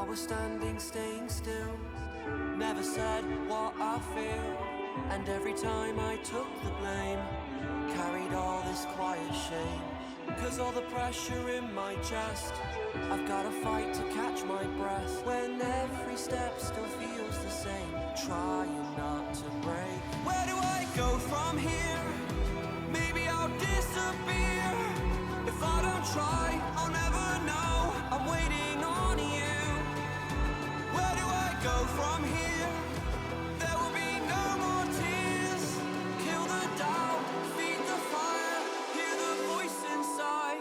I was standing, staying still, never said what I feel. And every time I took the blame, carried all this quiet shame. Cause all the pressure in my chest, I've gotta fight to catch my breath. When every step still feels the same, trying not to break. Where do I go from here? Maybe I'll disappear. If I don't try, I'll never know. I'm waiting on you. Where do I go from here? There will be no more tears. Kill the doubt, feed the fire, hear the voice inside.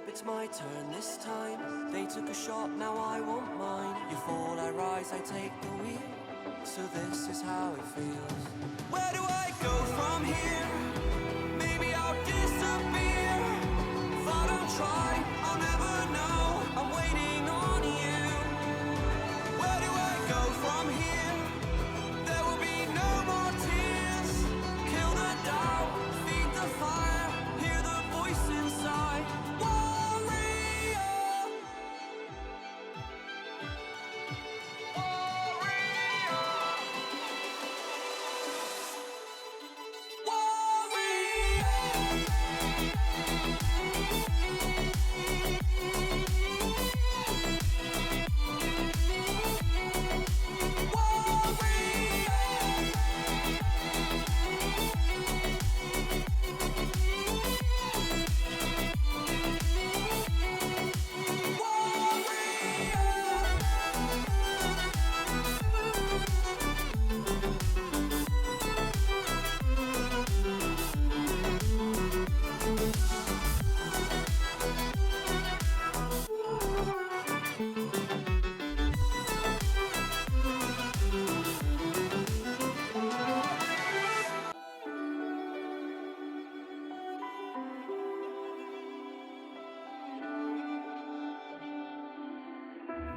It's my turn this time. They took a shot, now I want mine. You fall, I rise, I take the wheel. So this is how it feels. Where do I go from here? Maybe I'll disappear. If I don't try, I'll never know. I'm waiting on you. Where do I go from here? There will be no more tears. Kill the doubt, feed the fire, hear the voice inside.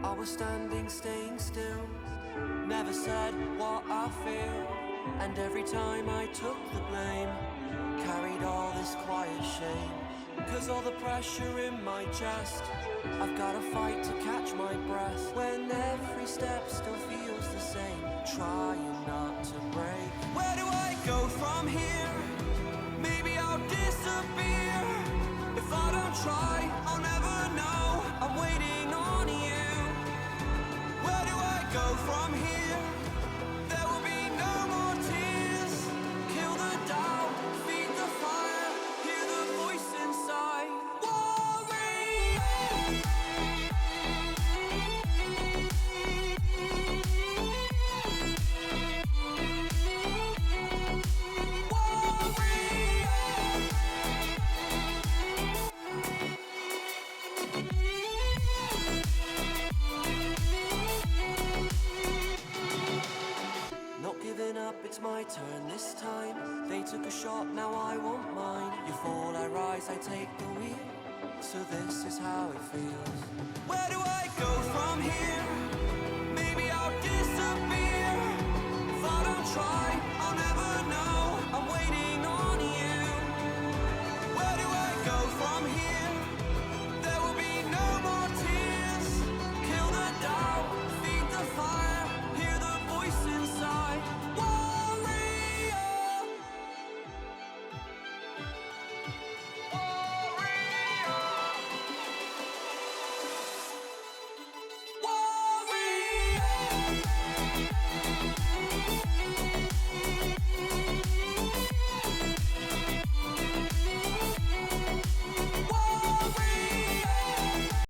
I was standing, staying still, never said what I feel. And every time I took the blame, carried all this quiet shame. Cause all the pressure in my chest, I've gotta fight to catch my breath. When every step still feels the same, trying not to break. Where do I go from here? Maybe I'll disappear. If I don't try, I'll never know. I'm waiting on you. Where do I go from here? There will be no more tears. Kill the doubt, feed the fire, hear the voice inside. It's my turn this time. They took a shot, now I want mine. You fall, I rise, I take the wheel. So this is how it feels. Where do I go from here? Maybe I'll disappear. If I don't try,